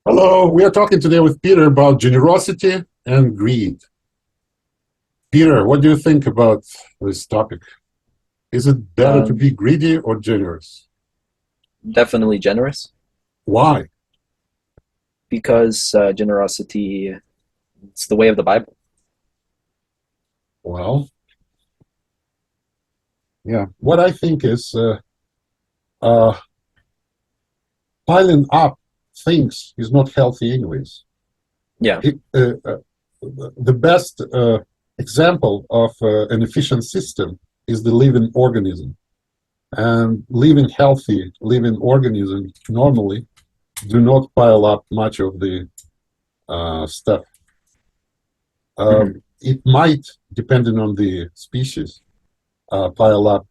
Hello, we are talking today with Peter about generosity and greed. Peter, what do you think about this topic? Is it better to be greedy or generous? Definitely generous, Why? because generosity, it's the way of the Bible. Well, yeah, what I think is piling up things is not healthy anyways. Yeah. The best example of an efficient system is the living organism. And living healthy, living organisms normally do not pile up much of the stuff. It might, depending on the species, pile up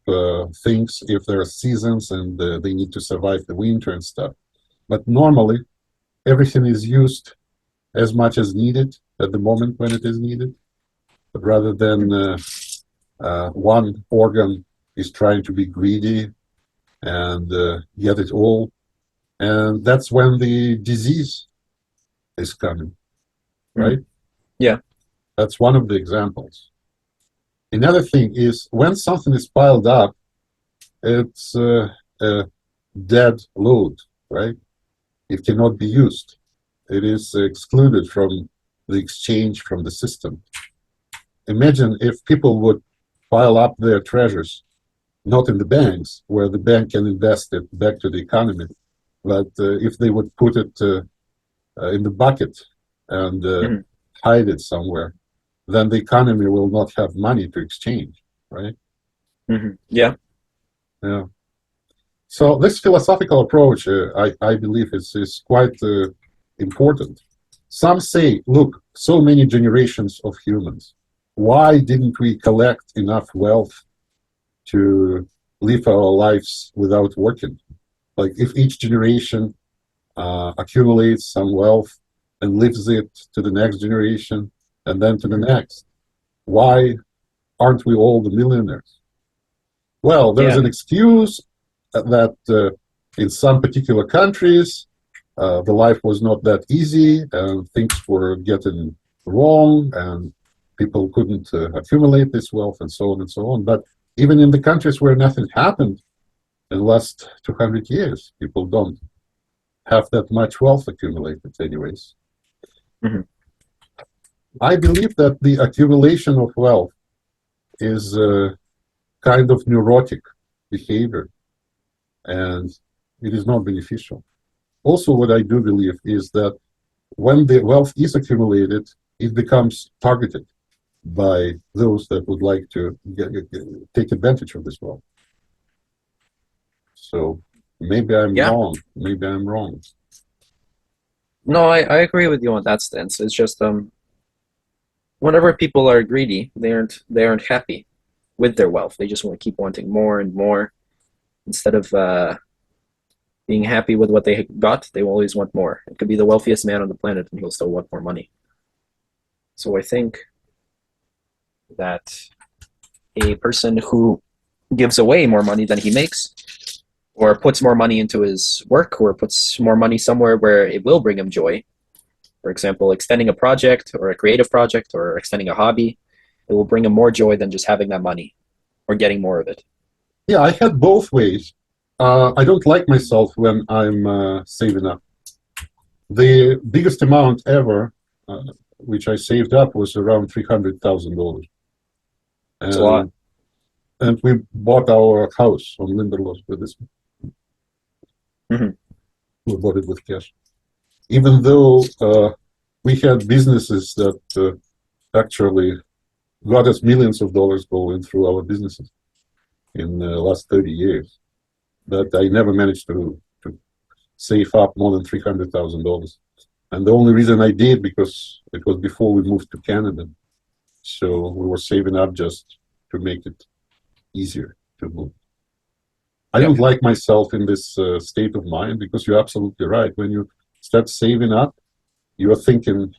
things if there are seasons and they need to survive the winter and stuff. But normally, everything is used as much as needed at the moment when it is needed, but rather than one organ is trying to be greedy and get it all, and that's when the disease is coming, right? Yeah. That's one of the examples. Another thing is when something is piled up, it's a dead load, right? It cannot be used. It is excluded from the exchange, from the system. Imagine if people would pile up their treasures, not in the banks, where the bank can invest it back to the economy, but if they would put it in the bucket and hide it somewhere, then the economy will not have money to exchange, right? Yeah. Yeah. So this philosophical approach, I believe, is quite important. Some say, look, so many generations of humans, why didn't we collect enough wealth to live our lives without working? Like if each generation accumulates some wealth and lives it to the next generation and then to the next, why aren't we all the millionaires? Well, there's an excuse that in some particular countries, the life was not that easy and things were getting wrong and people couldn't accumulate this wealth and so on and so on. But even in the countries where nothing happened in the last 200 years, people don't have that much wealth accumulated anyways. I believe that the accumulation of wealth is a kind of neurotic behavior, and it is not beneficial. Also, what I do believe is that when the wealth is accumulated, it becomes targeted by those that would like to take advantage of this wealth. So maybe I'm wrong. Maybe I'm wrong. No, I agree with you on that stance. It's just whenever people are greedy, they aren't happy with their wealth. They just want to keep wanting more and more. Instead of being happy with what they got, they will always want more. It could be the wealthiest man on the planet and he'll still want more money. So I think that a person who gives away more money than he makes, or puts more money into his work, or puts more money somewhere where it will bring him joy, for example, extending a project or a creative project or extending a hobby, it will bring him more joy than just having that money or getting more of it. Yeah, I had both ways. I don't like myself when I'm saving up. The biggest amount ever, which I saved up, was around $300,000. It's a lot. And we bought our house on Linderlos with this. We bought it with cash. Even though we had businesses that actually got us millions of dollars going through our businesses in the last 30 years, that I never managed to save up more than $300,000. And the only reason I did, because it was before we moved to Canada. So we were saving up just to make it easier to move. I don't like myself in this state of mind, because you're absolutely right. When you start saving up, you are thinking,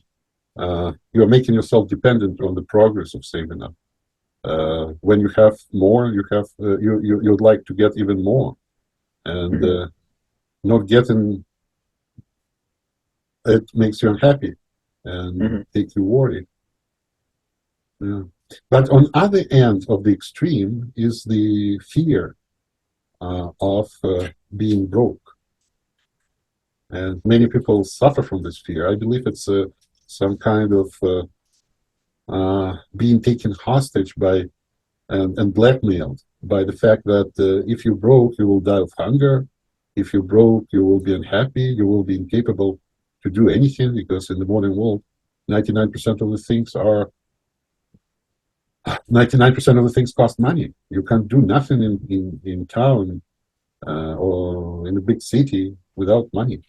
you are making yourself dependent on the progress of saving up. When you have more, you'd like to get even more, and not getting it makes you unhappy and make you worry. Yeah. But on other end of the extreme is the fear of being broke. And many people suffer from this fear. I believe it's some kind of being taken hostage by and blackmailed by the fact that if you broke, you will die of hunger. If you broke, you will be unhappy. You will be incapable to do anything, because in the modern world, 99% of the things are 99% of the things cost money. You can't do nothing in town or in a big city without money.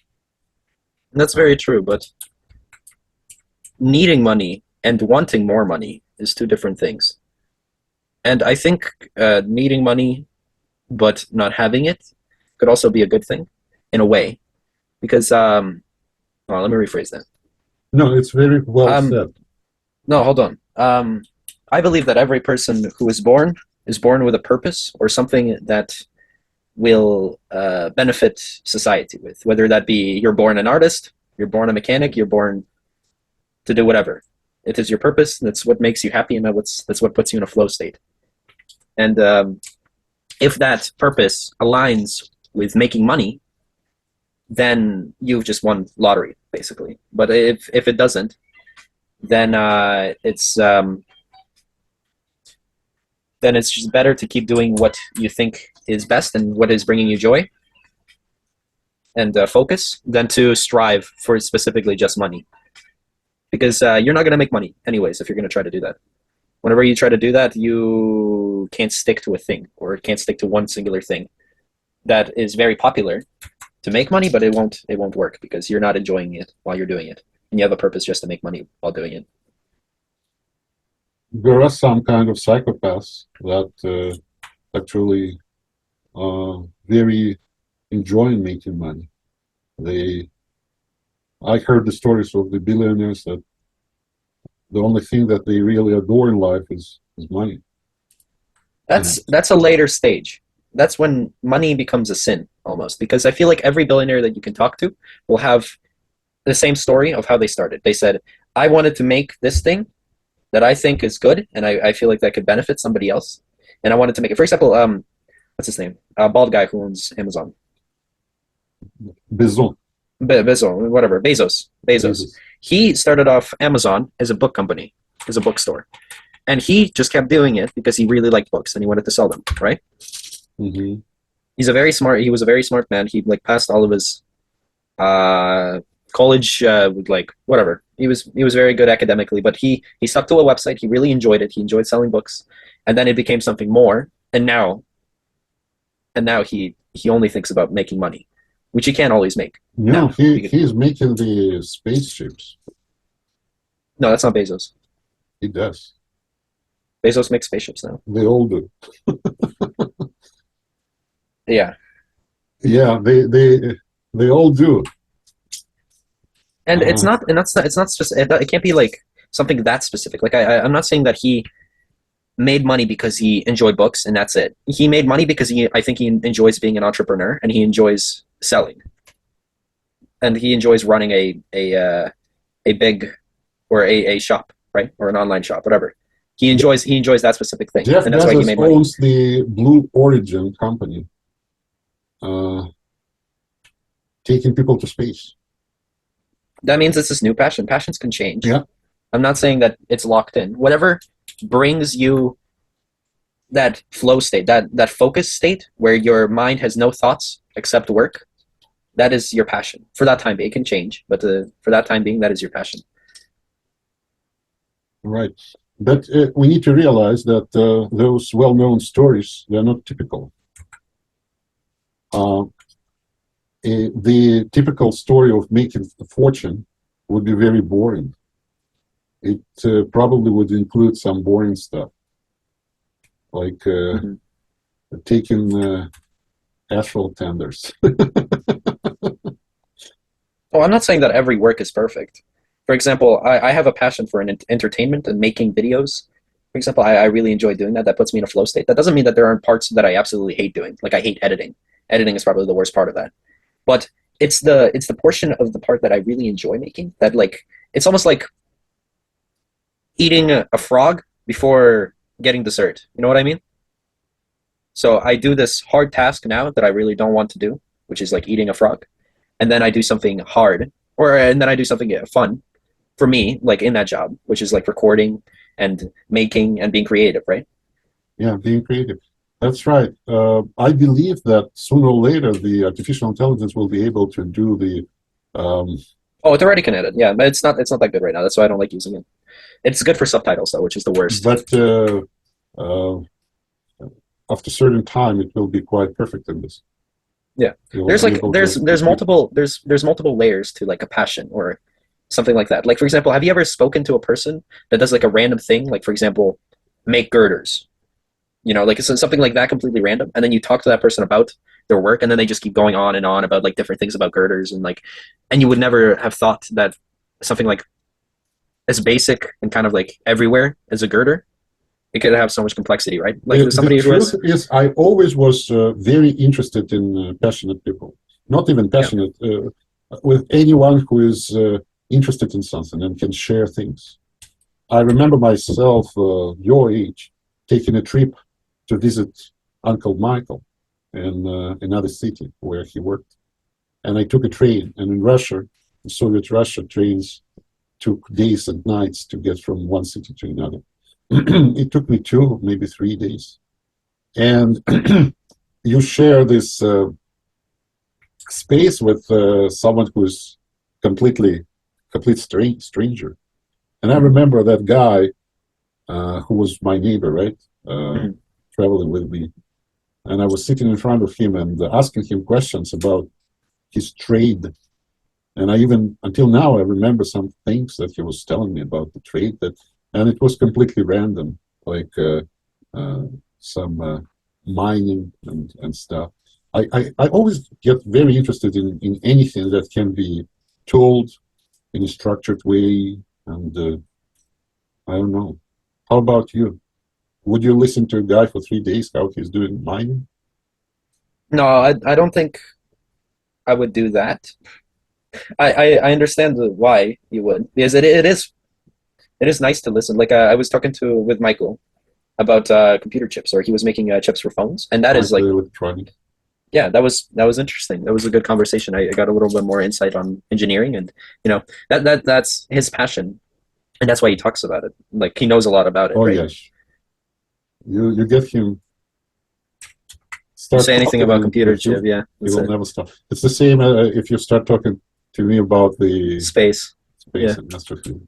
That's very true, but needing money and wanting more money is two different things. And I think needing money but not having it could also be a good thing in a way, because well, let me rephrase that. No, it's very well said. No, hold on. I believe that every person who is born with a purpose or something that will benefit society with, whether that be you're born an artist, you're born a mechanic, you're born to do whatever. It is your purpose. That's what makes you happy, and that's what puts you in a flow state. And if that purpose aligns with making money, then you've just won lottery, basically. But if it doesn't, then it's just better to keep doing what you think is best and what is bringing you joy and focus than to strive for specifically just money. Because you're not going to make money anyways if you're going to try to do that. Whenever you try to do that, you can't stick to a thing, or can't stick to one singular thing that is very popular to make money, but it won't work because you're not enjoying it while you're doing it, and you have a purpose just to make money while doing it. There are some kind of psychopaths that actually very enjoying making money. I heard the stories of the billionaires that the only thing that they really adore in life is money. That's a later stage. That's when money becomes a sin, almost, because I feel like every billionaire that you can talk to will have the same story of how they started. They said, I wanted to make this thing that I think is good, and I feel like that could benefit somebody else, and I wanted to make it. For example, what's his name? Bald guy who owns Amazon. Bezos. Whatever. Bezos. He started off Amazon as a book company, as a bookstore, and he just kept doing it because he really liked books and he wanted to sell them, right? Mm-hmm. He was a very smart man. He passed all of his college with whatever. He was very good academically, but he stuck to a website. He really enjoyed it. He enjoyed selling books, and then it became something more. And now he only thinks about making money, which he can't always make. No, he's making the spaceships. No, that's not Bezos. He does. Bezos makes spaceships now. They all do. Yeah. Yeah, they all do. And it's not just, it can't be like something that specific. Like I'm not saying that he made money because he enjoyed books and that's it. He made money because I think he enjoys being an entrepreneur, and he enjoys selling, and he enjoys running a big or a shop, right, or an online shop, whatever. He enjoys that specific thing, Jeff and that's why he made money. owns the Blue Origin company, taking people to space. That means it's this new passion. Passions can change. Yeah. I'm not saying that it's locked in. Whatever brings you that flow state, that focus state where your mind has no thoughts except work, that is your passion. For that time being, it can change, but for that time being, that is your passion. Right. But we need to realize that those well-known stories, they're not typical. The typical story of making a fortune would be very boring. It probably would include some boring stuff, like taking asphalt tenders. Oh, I'm not saying that every work is perfect. For example, I have a passion for entertainment and making videos. For example, I really enjoy doing that. That puts me in a flow state. That doesn't mean that there aren't parts that I absolutely hate doing. Like I hate editing. Editing is probably the worst part of that. But it's the portion of the part that I really enjoy making. That like it's almost like eating a frog before getting dessert. You know what I mean? So I do this hard task now that I really don't want to do, which is like eating a frog, and then I do something hard, and then I do something fun for me, like in that job, which is like recording and making and being creative, right? Yeah, being creative. That's right. I believe that sooner or later the artificial intelligence will be able to do the. Oh, it's already connected. Yeah, but it's not that good right now. That's why I don't like using it. It's good for subtitles though, which is the worst. But after a certain time, it will be quite perfect in this. Yeah, there's like there's multiple layers to like a passion or something like that. Like for example, have you ever spoken to a person that does like a random thing? Like for example, make girders. You know, like it's something like that, completely random, and then you talk to that person about their work, and then they just keep going on and on about like different things about girders, and like, and you would never have thought that something like as basic and kind of like everywhere as a girder, it could have so much complexity, right? Like there's somebody who has. The truth is, I always was very interested in passionate people, not even passionate, with anyone who is interested in something and can share things. I remember myself, your age, taking a trip to visit Uncle Michael in another city where he worked. And I took a train, and in Russia, in Soviet Russia, trains took days and nights to get from one city to another. It took me 2, maybe 3 days. And you share this space with someone who is complete stranger. And I remember that guy who was my neighbor, right? Traveling with me. And I was sitting in front of him and asking him questions about his trade. And I even, until now, I remember some things that he was telling me about the trade, and it was completely random, like some mining and stuff. I always get very interested in anything that can be told in a structured way, and I don't know. How about you? Would you listen to a guy for 3 days how he's doing mining? No, I don't think I would do that. I understand why you would, because it is nice to listen. Like I was talking with Michael about computer chips, or he was making chips for phones, and that is like electronic. Yeah, that was interesting. That was a good conversation. I got a little bit more insight on engineering, and you know that's his passion, and that's why he talks about it. Like he knows a lot about it. Oh right? yes, you get him. You say anything about computer chip, yeah, he will never stop. It's the same if you start talking to me about the space and astrophysics.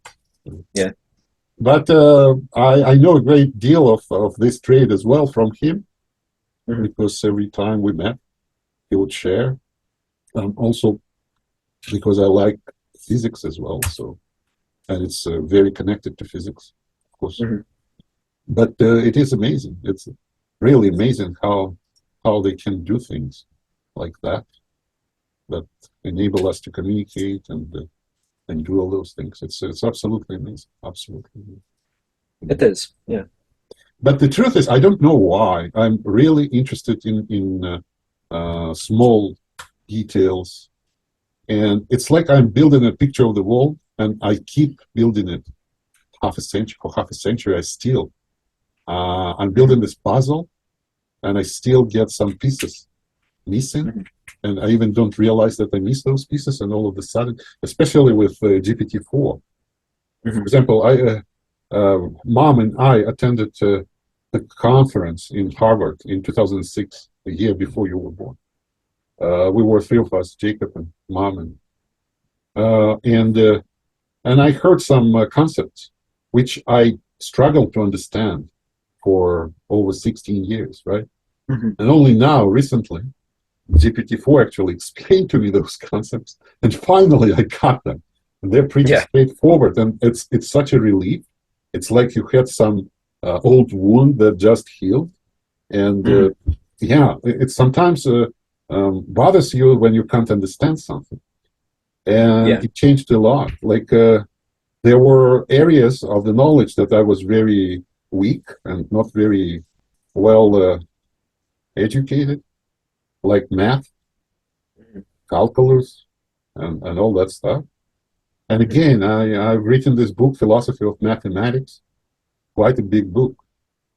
Yeah. But I know a great deal of this trade as well from him, because every time we met, he would share. Also, because I like physics as well, so, and it's very connected to physics, of course. But it is amazing. It's really amazing how they can do things like that enable us to communicate and do all those things. It's absolutely amazing. Absolutely amazing. It is, yeah. But the truth is, I don't know why. I'm really interested in small details, and it's like I'm building a picture of the wall, and I keep building it. For half a century, I still I'm building this puzzle, and I still get some pieces missing, and I even don't realize that I miss those pieces, and all of a sudden, especially with GPT-4. For example, Mom and I attended a conference in Harvard in 2006, a year before you were born. We were 3 of us, Jacob and Mom, and I heard some concepts which I struggled to understand for over 16 years, right? And only now, recently, GPT-4 actually explained to me those concepts, and finally I got them. And they're pretty straightforward, and it's such a relief. It's like you had some old wound that just healed, and it sometimes bothers you when you can't understand something. And it changed a lot. Like there were areas of the knowledge that I was very weak and not very well educated, like math. calculus, and all that stuff. And again, I've written this book, Philosophy of Mathematics, quite a big book.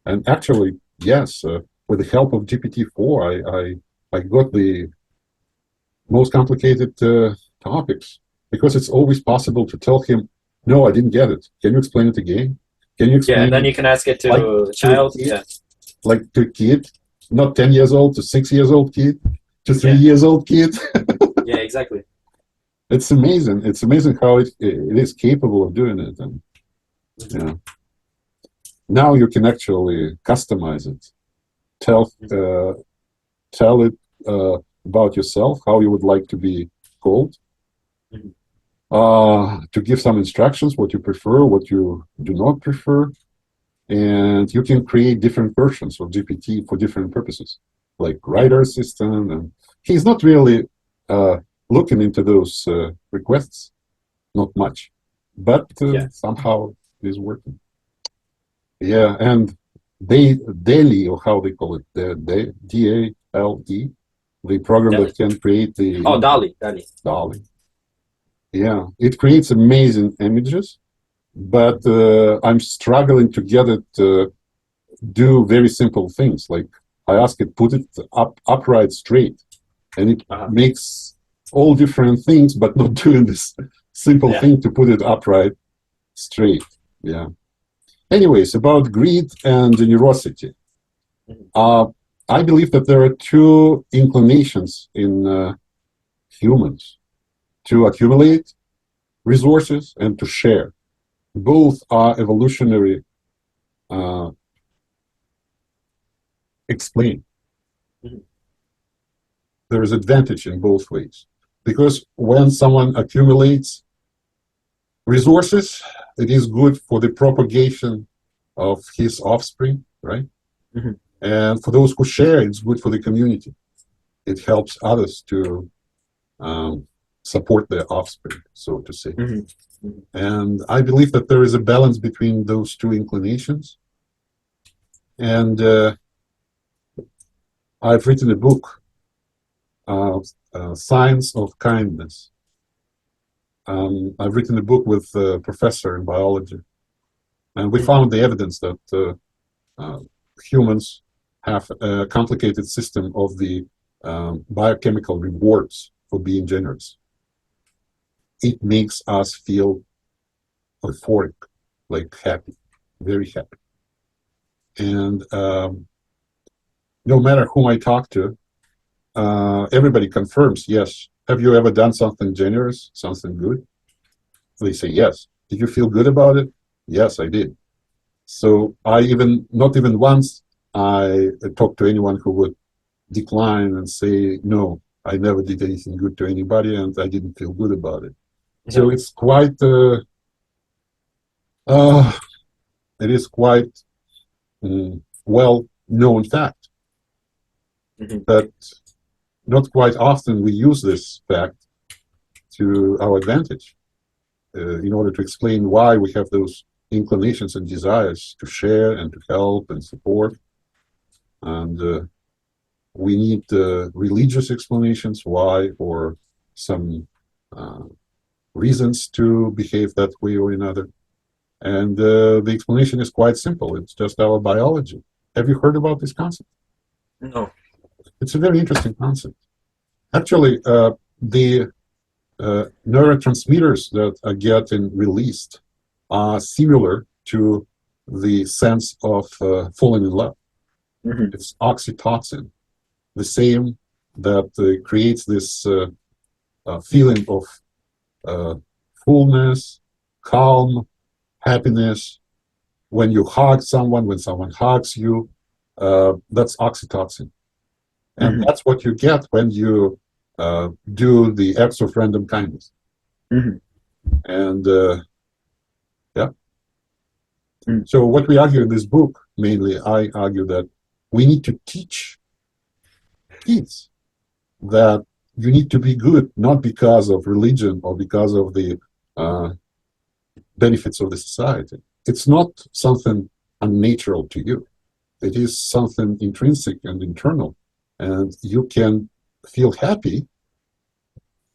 And actually, yes, with the help of GPT-4, I got the most complicated topics, because it's always possible to tell him, no, I didn't get it. Can you explain it again? Can you explain Yeah, and then it you can ask it to like a child. kid? Yeah. Like to a kid, not 10 years old, to 6 years old kid, to 3 Yeah. years old kid. Yeah, exactly. It's amazing. It's amazing how it is capable of doing it. And yeah, now you can actually customize it. Tell it about yourself, how you would like to be called. To give some instructions, what you prefer, what you do not prefer. And you can create different versions of GPT for different purposes, like writer assistant. And he's not really looking into those requests, not much, but somehow it is working. Yeah, and DALI, or how they call it, DALE, the program that can create the DALI. Yeah, it creates amazing images, but I'm struggling to get it to do very simple things. Like I ask it, put it upright straight, and it makes all different things, but not doing this simple thing to put it upright straight. Yeah. Anyways, about greed and generosity. I believe that there are two inclinations in humans: to accumulate resources and to share. Both are evolutionary explained. There is advantage in both ways, because when someone accumulates resources, it is good for the propagation of his offspring, right? And for those who share, it's good for the community. It helps others to support their offspring, so to say. And I believe that there is a balance between those two inclinations. And I've written a book, Science of Kindness. I've written a book with a professor in biology, and we found the evidence that humans have a complicated system of the biochemical rewards for being generous. It makes us feel euphoric, like happy, very happy. And no matter whom I talk to, everybody confirms, yes. Have you ever done something generous, something good? They say, yes. Did you feel good about it? Yes, I did. So not even once I talked to anyone who would decline and say, no, I never did anything good to anybody and I didn't feel good about it. So it's quite, it is quite well-known fact. But not quite often we use this fact to our advantage in order to explain why we have those inclinations and desires to share and to help and support. And we need religious explanations why, or some reasons to behave that way or another. And the explanation is quite simple. It's just our biology. Have you heard about this concept? No. It's a very interesting concept. Actually, the neurotransmitters that are getting released are similar to the sense of falling in love. It's oxytocin, the same that creates this feeling of fullness, calm, happiness. When you hug someone, when someone hugs you, that's oxytocin. And that's what you get when you do the acts of random kindness. And yeah. So what we argue in this book, mainly, I argue that we need to teach kids that you need to be good, not because of religion or because of the benefits of the society. It's not something unnatural to you. It is something intrinsic and internal. And you can feel happy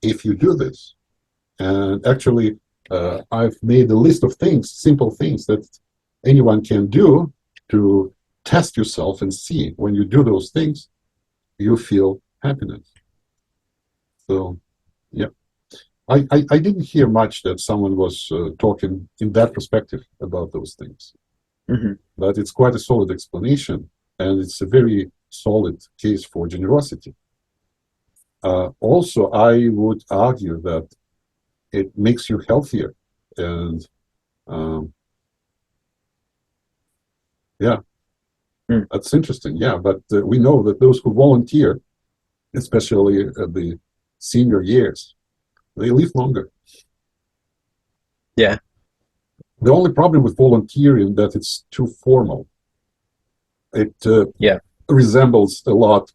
if you do this, and actually I've made a list of things, simple things that anyone can do to test yourself and see when you do those things, you feel happiness. So, yeah. I didn't hear much that someone was talking in that perspective about those things. But it's quite a solid explanation, and it's a very solid case for generosity. Also, I would argue that it makes you healthier, and yeah, that's interesting. Yeah, but we know that those who volunteer, especially at the senior years, they live longer. Yeah. The only problem with volunteering that it's too formal. It resembles a lot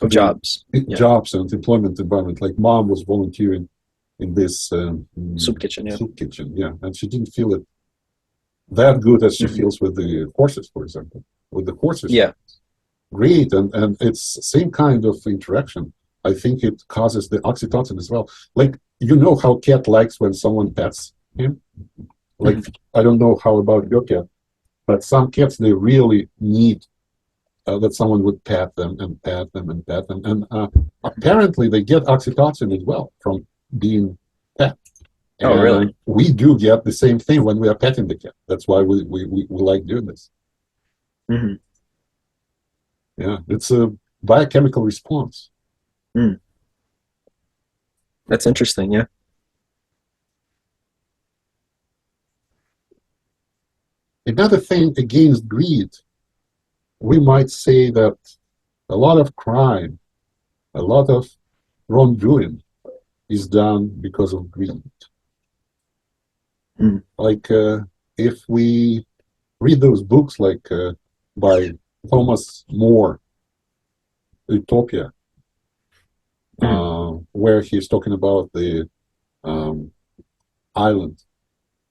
of jobs. Jobs and employment environment. Like mom was volunteering in this soup kitchen, and she didn't feel it that good as she feels with the horses, for example. With the horses, great, and it's same kind of interaction. I think it causes the oxytocin as well. Like, you know how cat likes when someone pets him? Like, I don't know how about your cat, but some cats, they really need that someone would pat them and pat them and pat them. And apparently they get oxytocin as well from being pet. Oh, and really? We do get the same thing when we are petting the cat. That's why we like doing this. Yeah, it's a biochemical response. That's interesting, yeah. Another thing against greed, we might say that a lot of crime, a lot of wrongdoing is done because of greed. Like if we read those books like by Thomas More, Utopia, where he's talking about the island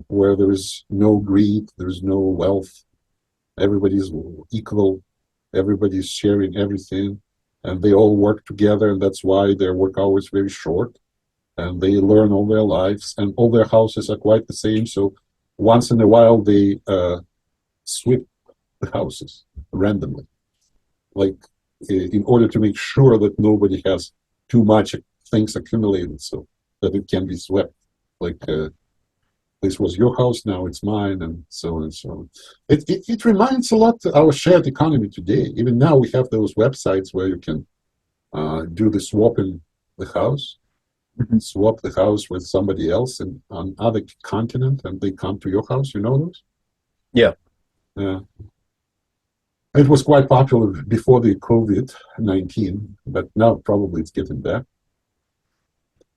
where there is no greed, there is no wealth, everybody's equal, everybody's sharing everything, and they all work together, and that's why their work hours very short, and they learn all their lives, and all their houses are quite the same. So once in a while they sweep the houses randomly, like in order to make sure that nobody has too much things accumulated so that it can be swept. Like this was your house, now it's mine, and so on and so on. It reminds a lot of our shared economy today. Even now we have those websites where you can do the swapping the house, swap the house with somebody else on other continent, and they come to your house. You know those? Yeah. Yeah. It was quite popular before the COVID-19, but now probably it's getting back.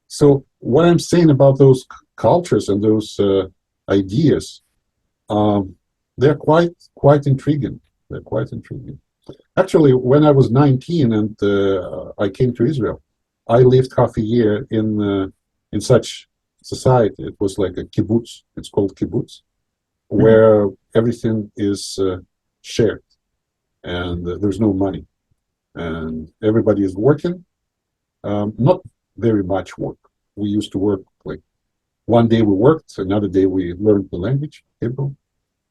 So what I'm saying about those cultures and those ideas, they're quite intriguing. They're quite intriguing. Actually, when I was 19 and I came to Israel, I lived half a year in such society. It was like a kibbutz. It's called kibbutz, where everything is shared, and there's no money, and everybody is working. Not very much work. We used to work like one day we worked, another day we learned the language, Hebrew,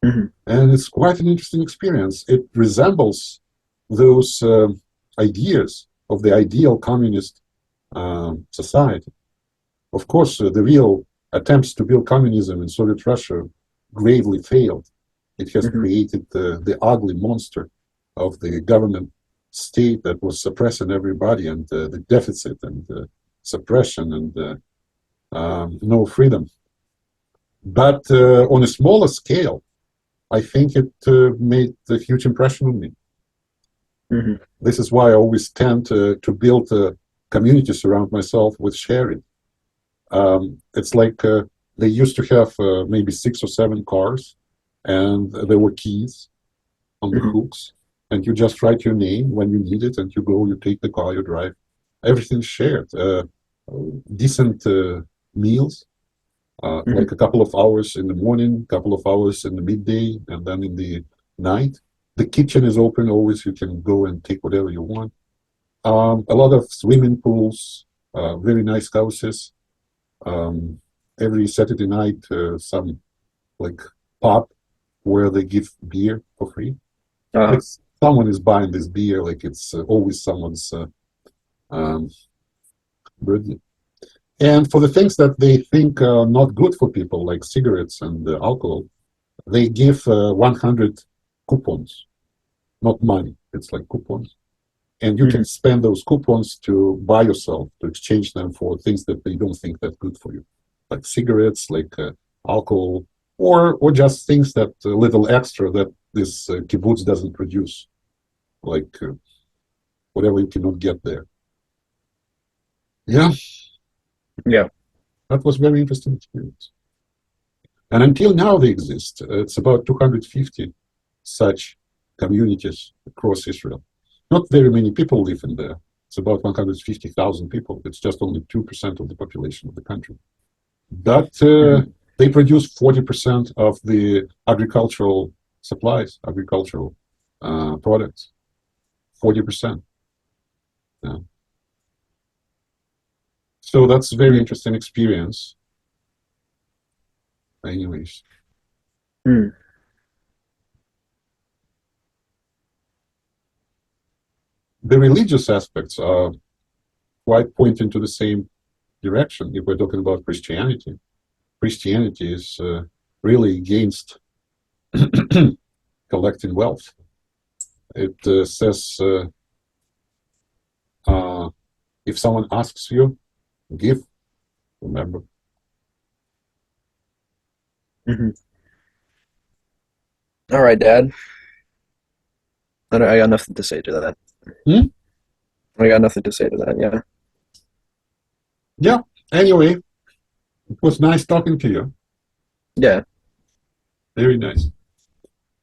and it's quite an interesting experience. It resembles those ideas of the ideal communist society. Of course, the real attempts to build communism in Soviet Russia gravely failed. It has created the ugly monster of the government state that was suppressing everybody, and the deficit and suppression and no freedom. But on a smaller scale, I think it made a huge impression on me. This is why I always tend to build a community, surround myself with sharing. It's like they used to have maybe 6 or 7 cars, and there were keys on the hooks, and you just write your name when you need it, and you go, you take the car, you drive. Everything's shared. Decent meals, like a couple of hours in the morning, couple of hours in the midday, and then in the night. The kitchen is open always. You can go and take whatever you want. A lot of swimming pools, very nice houses. Every Saturday night, some like pub where they give beer for free. Like someone is buying this beer, like it's always someone's birthday. And for the things that they think are not good for people, like cigarettes and alcohol, they give 100 coupons, not money. It's like coupons. And you can spend those coupons to buy yourself, to exchange them for things that they don't think that good for you, like cigarettes, like alcohol, or just things that a little extra that this kibbutz doesn't produce, like whatever you cannot get there. Yeah. Yeah. That was very interesting experience. And until now they exist. It's about 250 such communities across Israel. Not very many people live in there. It's about 150,000 people. It's just only 2% of the population of the country. But they produce 40% of the agricultural supplies, agricultural products. 40%. Yeah. So that's a very interesting experience. Anyways. The religious aspects are quite pointing to the same direction. If we're talking about Christianity, Christianity is really against collecting wealth. It says if someone asks you, give, remember. All right, Dad. I got nothing to say to that. I got nothing to say to that, yeah. Yeah, anyway, it was nice talking to you. Yeah. Very nice.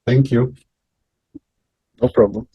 Thank you. No problem.